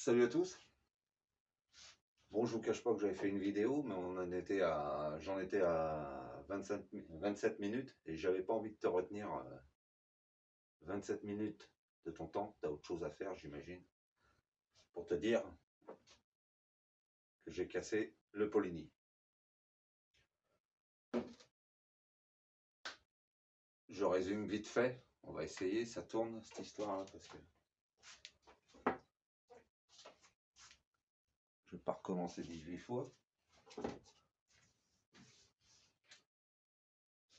Salut à tous. Bon, je vous cache pas que j'avais fait une vidéo, mais j'en étais à 27 minutes et j'avais pas envie de te retenir 27 minutes de ton temps. T'as autre chose à faire, j'imagine, pour te dire que j'ai cassé le Poligny. Je résume vite fait. On va essayer. Ça tourne cette histoire-là parce que je vais pas recommencer 18 fois.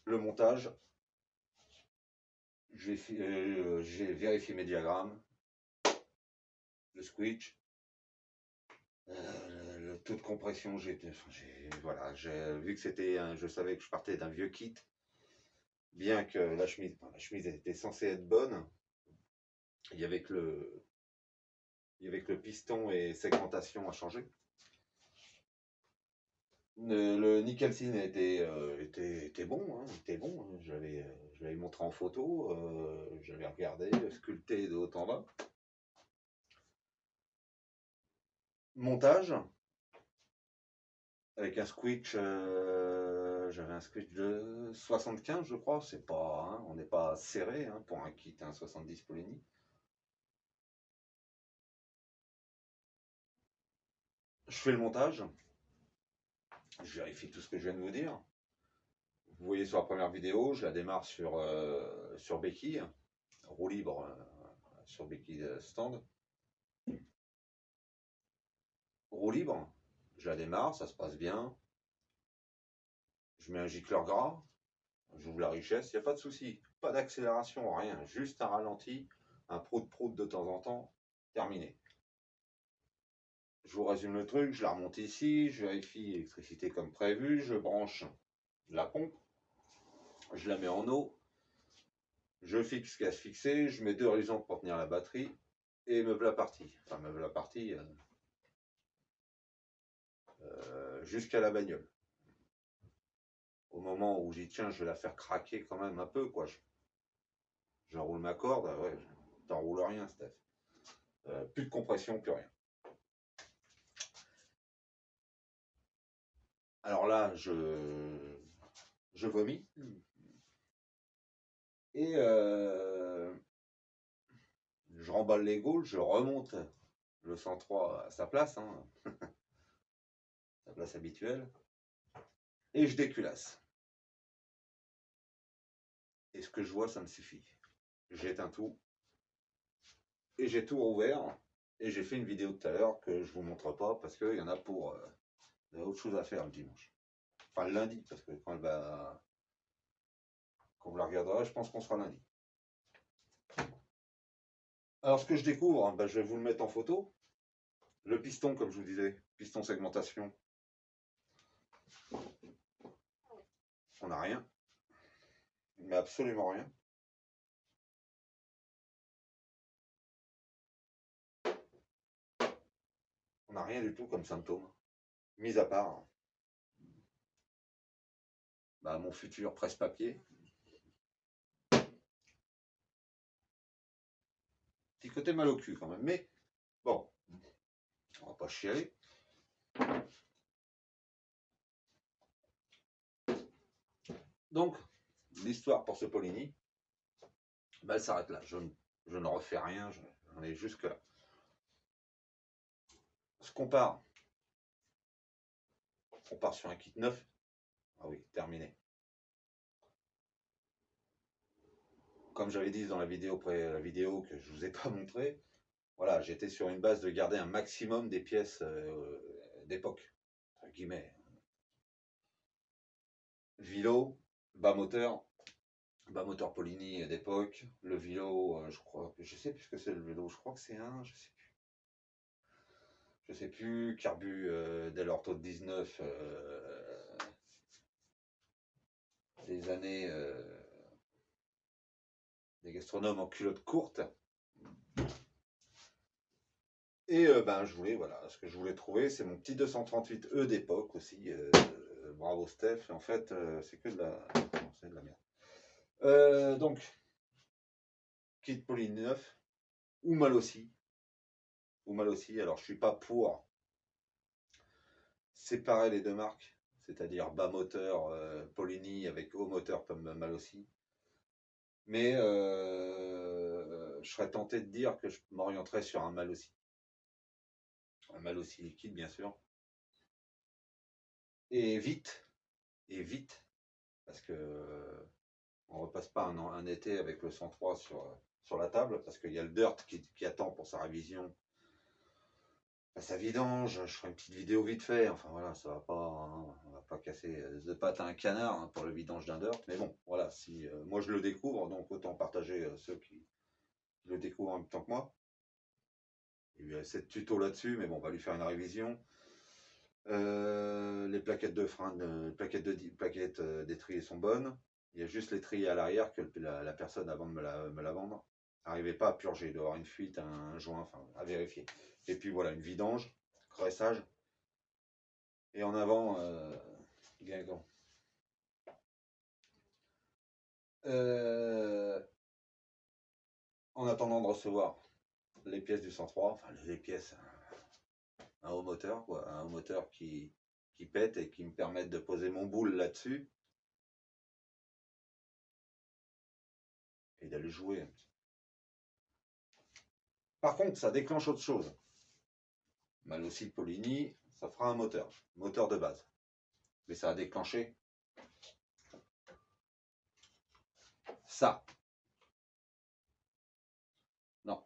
Le montage. J'ai vérifié mes diagrammes, le switch, le taux de compression. Voilà, j'ai vu que je savais que je partais d'un vieux kit, bien que la chemise était censée être bonne. Il y avait que le piston et segmentation à changer. Le nickel-sin était bon, hein, était bon. Hein. Je l'avais montré en photo, j'avais regardé, sculpté de haut en bas. Montage, avec un switch, j'avais un switch de 75, je crois. C'est pas, hein, on n'est pas serré hein, pour un kit, un 70 Poligny. Je fais le montage, je vérifie tout ce que je viens de vous dire. Vous voyez sur la première vidéo, je la démarre sur béquille, roue libre sur béquille stand. Roue libre, je la démarre, ça se passe bien. Je mets un gicleur gras, j'ouvre la richesse, il n'y a pas de souci. Pas d'accélération, rien, juste un ralenti, un prout-prout de temps en temps, terminé. Je vous résume le truc, je la remonte ici, je vérifie l'électricité comme prévu, je branche la pompe, je la mets en eau, je fixe ce qu'il y a à se fixer, je mets 2 horizons pour tenir la batterie, et me voilà parti. Enfin, me voilà parti jusqu'à la bagnole. Au moment où j'y tiens, je vais la faire craquer quand même un peu, quoi. J'enroule ma corde, ouais, t'enroules rien, Steph. Plus de compression, plus rien. Alors là, je vomis. Et je remballe les gaules, je remonte le 103 à sa place, hein, sa place habituelle, et je déculasse. Et ce que je vois, ça me suffit. J'éteins tout, et j'ai tout rouvert, et j'ai fait une vidéo tout à l'heure que je vous montre pas, parce qu'il y en a il y a autre chose à faire le dimanche. Enfin le lundi, parce que quand vous la regarderez, je pense qu'on sera lundi. Alors ce que je découvre, hein, je vais vous le mettre en photo. Le piston, comme je vous disais, piston segmentation, on n'a rien, mais absolument rien. On n'a rien du tout comme symptôme, mis à part mon futur presse-papier. Petit côté mal au cul quand même, mais bon, on va pas chialer. Donc, l'histoire pour ce Poligny, elle s'arrête là. Je ne refais rien, j'en ai jusque là. On part sur un kit neuf. Ah oui, terminé. Comme j'avais dit dans la vidéo que je vous ai pas montré, voilà, j'étais sur une base de garder un maximum des pièces d'époque, entre guillemets. Vilo, bas moteur Poligny d'époque, le Vilo, je sais plus ce que c'est le vélo, je crois que c'est un, je sais plus, carbu Del Orto de 19, des années des gastronomes en culotte courte. Et voilà, ce que je voulais trouver, c'est mon petit 238E d'époque aussi. Bravo Steph, en fait, c'est que de la. Non, c'est de la merde. Donc, kit Poligny neuf, ou mal aussi. ou Malossi. Alors je suis pas pour séparer les deux marques, c'est-à-dire bas moteur Polini avec haut moteur comme Malossi. Mais je serais tenté de dire que je m'orienterais sur un Malossi. Un Malossi liquide, bien sûr. Et vite, parce que on repasse pas un été avec le 103 sur la table, parce qu'il y a le Dirt qui attend pour sa révision, sa vidange. Je ferai une petite vidéo vite fait, enfin voilà, ça va pas, hein, on va pas casser de pattes à un canard hein, pour le vidange d'un Dirt, mais bon, voilà, si moi je le découvre, donc autant partager ceux qui le découvrent en même temps que moi. Il y a 7 tutos là-dessus, mais bon, on va lui faire une révision. Les plaquettes de frein, plaquettes d'étrier sont bonnes. Il y a juste l'étrier à l'arrière que la personne avant de me la vendre n'arrivait pas à purger. Il doit y avoir une fuite, un joint, enfin à vérifier. Et puis voilà, une vidange, graissage. Et en avant, guingamp. En attendant de recevoir les pièces du 103, enfin les pièces, un haut moteur, quoi, un haut moteur qui pète et qui me permette de poser mon boule là-dessus et d'aller jouer. Par contre, ça déclenche autre chose. Malossi Polini, ça fera un moteur de base. Mais ça a déclenché ça. Non,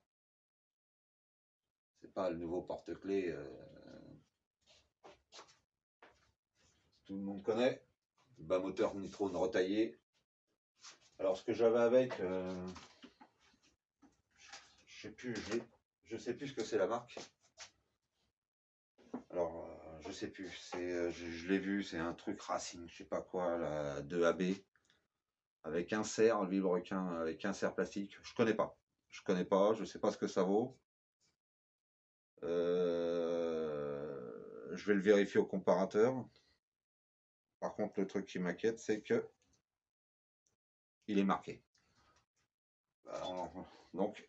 c'est pas le nouveau porte-clés. Tout le monde connaît. Bas moteur nitrone retaillé. Alors ce que j'avais avec, je sais plus ce que c'est la marque. Alors je sais plus. C'est, je l'ai vu, c'est un truc Racing, je sais pas quoi, la 2AB. Avec un serre, le vilebrequin, avec un serre plastique. Je connais pas. Je sais pas ce que ça vaut. Je vais le vérifier au comparateur. Par contre, le truc qui m'inquiète, c'est que il est marqué. Alors, donc,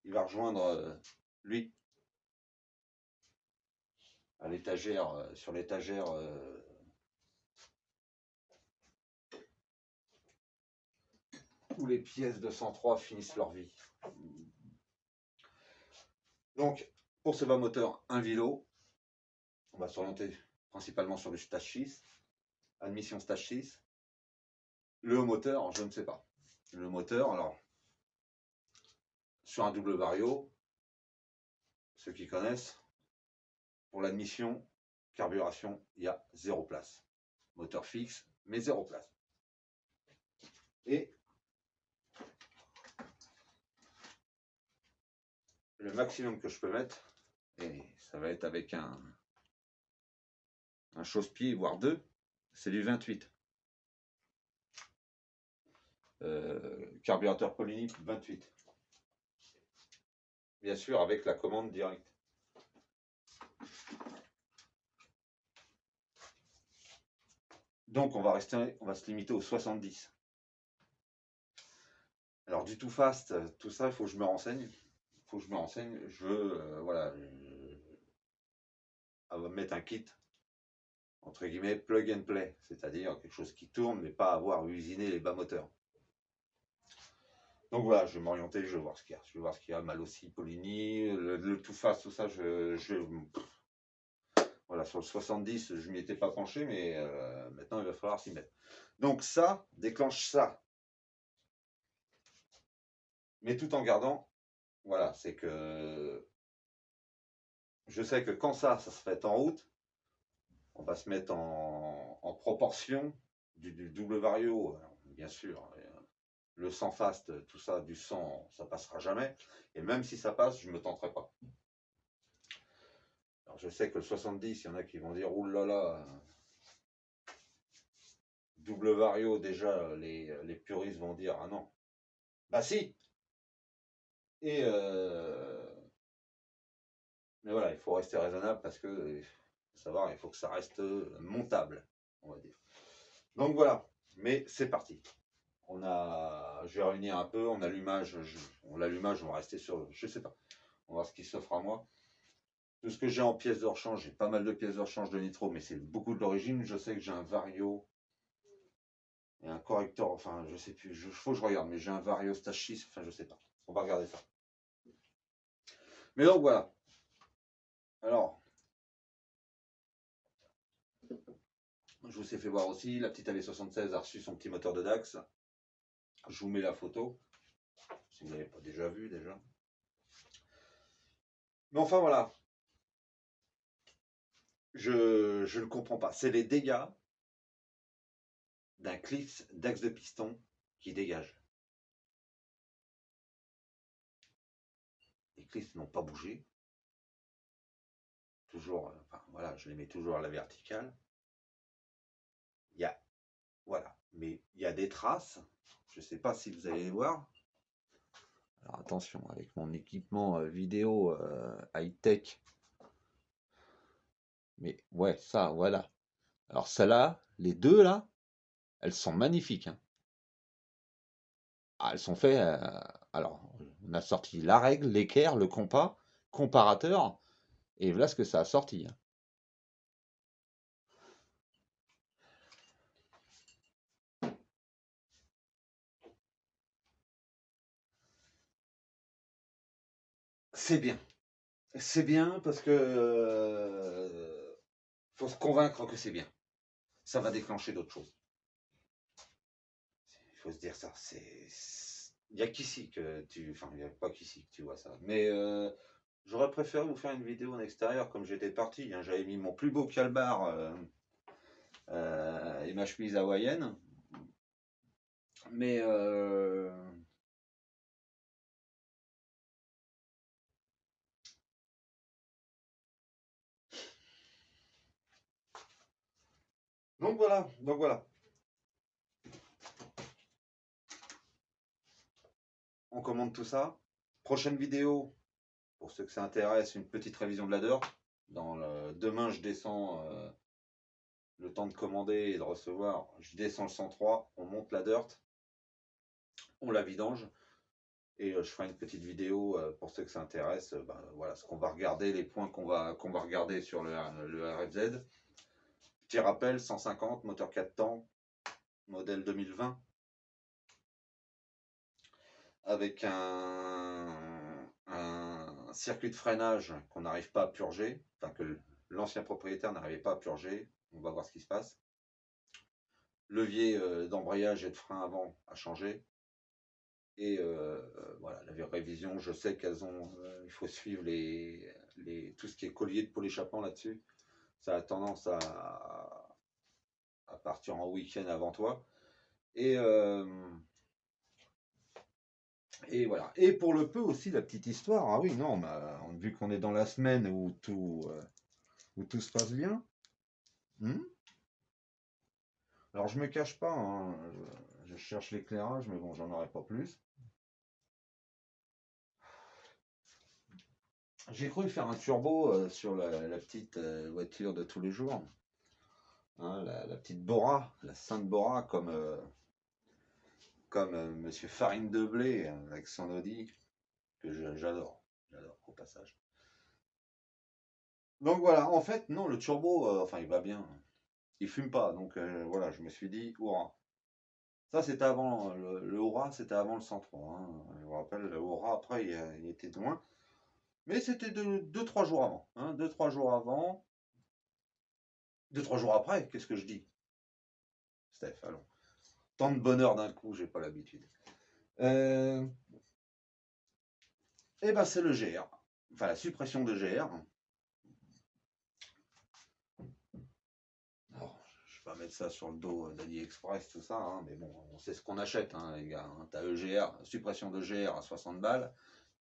il va rejoindre lui à l'étagère, sur l'étagère où les pièces de 103 finissent leur vie. Donc, pour ce bas moteur, un Vilo, on va s'orienter principalement sur du stage 6, admission stage 6. Le haut moteur, je ne sais pas. Le moteur, alors, sur un double vario, ceux qui connaissent, pour l'admission, carburation, il y a 0 place. Moteur fixe, mais 0 place. Et le maximum que je peux mettre, et ça va être avec un chausse-pied, voire deux, c'est du 28. Carburateur Polini 28. Bien sûr, avec la commande directe. Donc on va se limiter au 70. Alors du tout fast, tout ça, il faut que je me renseigne. Je veux, voilà, à mettre un kit, entre guillemets, plug and play, c'est-à-dire quelque chose qui tourne, mais pas avoir usiné les bas moteurs. Donc voilà, je vais m'orienter, je vais voir ce qu'il y a. Je vais voir ce qu'il y a, Malossi, Polini, le tout fast, tout ça, voilà, sur le 70, je m'y étais pas penché, mais maintenant il va falloir s'y mettre. Donc ça déclenche ça. Mais tout en gardant, voilà, c'est que je sais que quand ça se fait en route, on va se mettre en proportion du double vario, bien sûr. Le 100 fast, tout ça, du 100, ça passera jamais. Et même si ça passe, je ne me tenterai pas. Alors je sais que le 70, il y en a qui vont dire, oulala, double vario, déjà, les puristes vont dire, ah non. Bah si. Et mais voilà, il faut rester raisonnable parce que, faut savoir, il faut que ça reste montable, on va dire. Donc voilà, mais c'est parti. Je vais réunir un peu, on a l'allumage, on va rester sur, je sais pas, on va voir ce qui s'offre à moi. Tout ce que j'ai en pièces de rechange, j'ai pas mal de pièces de rechange de nitro, mais c'est beaucoup de l'origine. Je sais que j'ai un Vario et un correcteur, enfin, je sais plus, faut que je regarde, mais j'ai un Vario Stage 6, enfin, je sais pas. On va regarder ça. Mais donc voilà. Alors, je vous ai fait voir aussi, la petite AV76 a reçu son petit moteur de Dax. Je vous mets la photo, si vous n'avez pas déjà vu déjà. Mais enfin voilà, je ne comprends pas. C'est les dégâts d'un clips d'axe de piston qui dégage. Les clips n'ont pas bougé. Toujours, enfin voilà, je les mets toujours à la verticale. Il y a, voilà, mais il y a des traces. Je ne sais pas si vous allez les voir. Alors attention, avec mon équipement vidéo high-tech. Mais ouais, ça, voilà. Alors celles-là, les deux là, elles sont magnifiques, hein. Ah, elles sont faites. Alors, on a sorti la règle, l'équerre, le compas, comparateur, et voilà ce que ça a sorti, hein. C'est bien. C'est bien parce que faut se convaincre que c'est bien. Ça va déclencher d'autres choses. Il faut se dire ça. Il n'y a qu'ici que tu. Enfin, il n'y a pas qu'ici que tu vois ça. Mais j'aurais préféré vous faire une vidéo en extérieur comme j'étais parti, hein. J'avais mis mon plus beau calbar et ma chemise hawaïenne. Mais donc voilà, donc voilà. On commande tout ça. Prochaine vidéo, pour ceux que ça intéresse, une petite révision de la dirt. Demain, je descends le temps de commander et de recevoir. Je descends le 103, on monte la dirt, on la vidange. Et je ferai une petite vidéo pour ceux que ça intéresse. Voilà ce qu'on va regarder, les points qu'on va regarder sur le RFZ. Petit rappel, 150, moteur 4 temps, modèle 2020. Avec un circuit de freinage qu'on n'arrive pas à purger, enfin que l'ancien propriétaire n'arrivait pas à purger. On va voir ce qui se passe. Levier d'embrayage et de frein avant à changer. Et voilà, la révision, je sais qu'elles ont. Il faut suivre tout ce qui est collier de pôle échappement là-dessus. Ça a tendance à partir en week-end avant toi. Et voilà. Et pour le peu aussi, la petite histoire. Ah oui, non, vu qu'on est dans la semaine où tout se passe bien. Alors, je me cache pas, hein, je cherche l'éclairage, mais bon, j'en aurai pas plus. J'ai cru faire un turbo sur la petite voiture de tous les jours. Hein, la petite Bora, la Sainte Bora, comme Monsieur Farine de Blé avec son Audi, que j'adore au passage. Donc voilà, en fait, non, le turbo, enfin, il va bien. Il fume pas, donc voilà, je me suis dit, hurrah. Ça, c'était avant, le hurrah, c'était avant le 103, hein. Je vous rappelle, le hurrah, après, il était loin. Mais c'était 2-3 jours avant, hein, 2-3 jours avant. 2-3 jours après, qu'est-ce que je dis, Steph, allons. Tant de bonheur d'un coup, j'ai pas l'habitude. Et ben c'est le GR. Enfin, la suppression de GR. Alors, je vais pas mettre ça sur le dos d'AliExpress, tout ça, hein, mais bon, on sait ce qu'on achète, hein, les gars, hein. T'as EGR, suppression de GR à 60 balles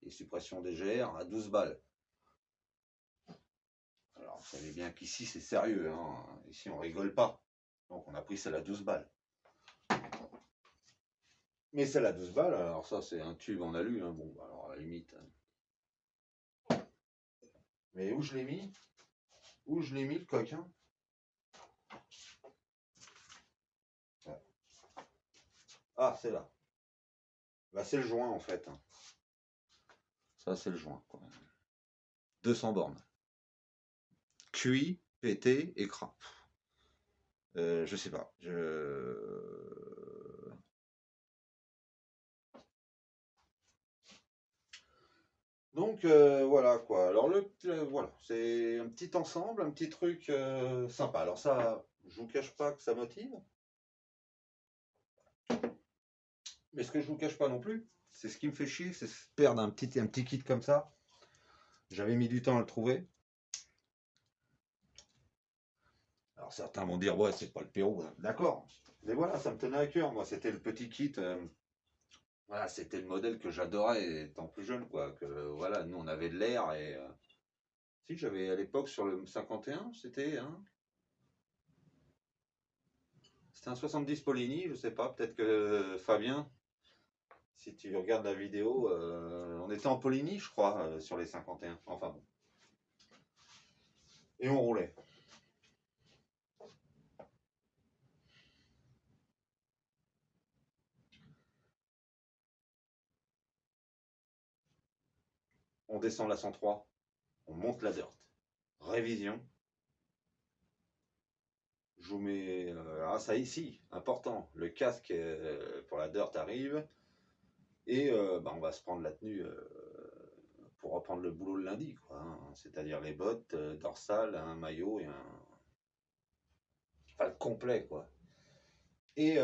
et suppression des GR à 12 balles. Alors, vous savez bien qu'ici, c'est sérieux, hein. Ici, on rigole pas. Donc, on a pris celle à 12 balles. Mais celle à 12 balles, alors ça, c'est un tube en alu, hein. Bon, alors à la limite. Mais où je l'ai mis? Où je l'ai mis, le coquin? Ah, c'est là. Bah, c'est le joint, en fait, hein. Ça, c'est le joint, quoi. 200 bornes. cuit, pété, écran. Je sais pas. Donc voilà quoi. Alors voilà, c'est un petit ensemble, un petit truc sympa. Alors ça, je vous cache pas que ça motive, mais ce que je vous cache pas non plus, c'est ce qui me fait chier, c'est perdre un petit kit comme ça. J'avais mis du temps à le trouver. Alors certains vont dire ouais c'est pas le Pérou, hein. D'accord. Mais voilà, ça me tenait à cœur. Moi, c'était le petit kit. Voilà, c'était le modèle que j'adorais étant plus jeune, quoi. Que voilà, nous on avait de l'air et si j'avais à l'époque sur le 51, c'était un 70 Poligny, je sais pas, peut-être que Fabien, si tu regardes la vidéo, on était en Poligny, je crois, sur les 51. Enfin bon. Et on roulait. On descend la 103, on monte la dirt. Révision. Je vous mets. Ah, ça ici, important. Le casque pour la dirt arrive. Et bah, on va se prendre la tenue pour reprendre le boulot le lundi, quoi, hein. C'est-à-dire les bottes, dorsales, un maillot et un. Enfin, le complet, quoi. Et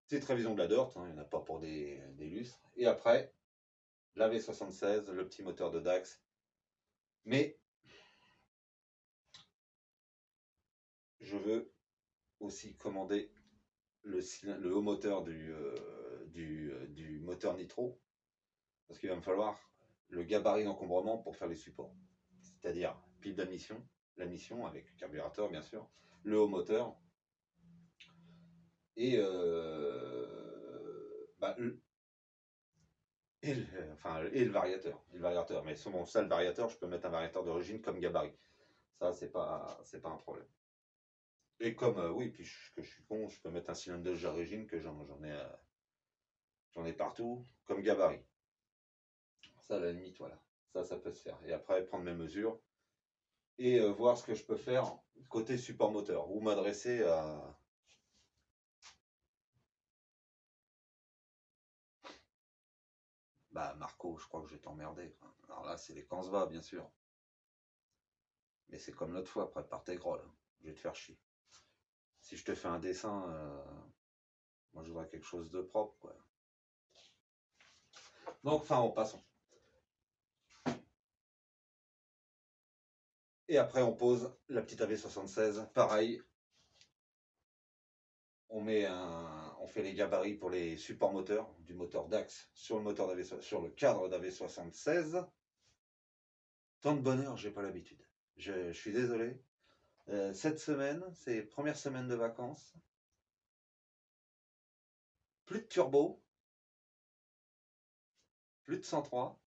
petite révision de la dirt, hein, il n'y en a pas pour des lustres. Et après, la V76, le petit moteur de Dax. Mais je veux aussi commander le haut moteur du moteur nitro, parce qu'il va me falloir le gabarit d'encombrement pour faire les supports. C'est-à-dire pile d'admission, l'admission avec carburateur bien sûr, le haut moteur et, bah, et le variateur. Et le variateur. Mais sur mon seul variateur, je peux mettre un variateur d'origine comme gabarit. Ça, c'est pas un problème. Et comme, oui, puis que je suis con, je peux mettre un cylindre de d'origine que j'en ai partout, comme gabarit. Ça, à la limite, voilà. Ça peut se faire. Et après, prendre mes mesures et voir ce que je peux faire côté support moteur ou m'adresser à. Bah, Marco, je crois que je vais t'emmerder, quoi. Alors là, c'est les Kansva, bien sûr. Mais c'est comme l'autre fois, prépare tes grolles, hein. Je vais te faire chier. Si je te fais un dessin, moi je voudrais quelque chose de propre, quoi. Donc, enfin, en passant. Et après, on pose la petite AV76. Pareil, on fait les gabarits pour les supports moteurs du moteur DAX sur sur le cadre d'AV76. Tant de bonheur, j'ai pas l'habitude. Je suis désolé. Cette semaine, c'est première semaine de vacances. Plus de turbo, plus de 103.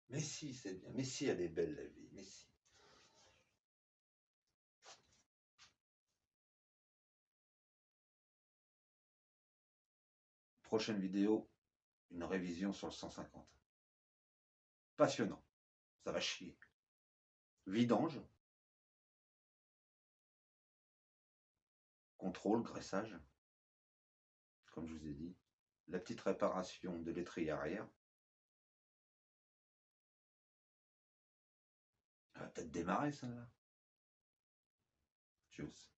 Mais si, c'est bien. Mais si, elle est belle la vie. Mais si. Prochaine vidéo, une révision sur le 150. Passionnant. Ça va chier. Vidange, contrôle, graissage, comme je vous ai dit. La petite réparation de l'étrier arrière. Elle va peut-être démarrer, celle-là. Tchuss.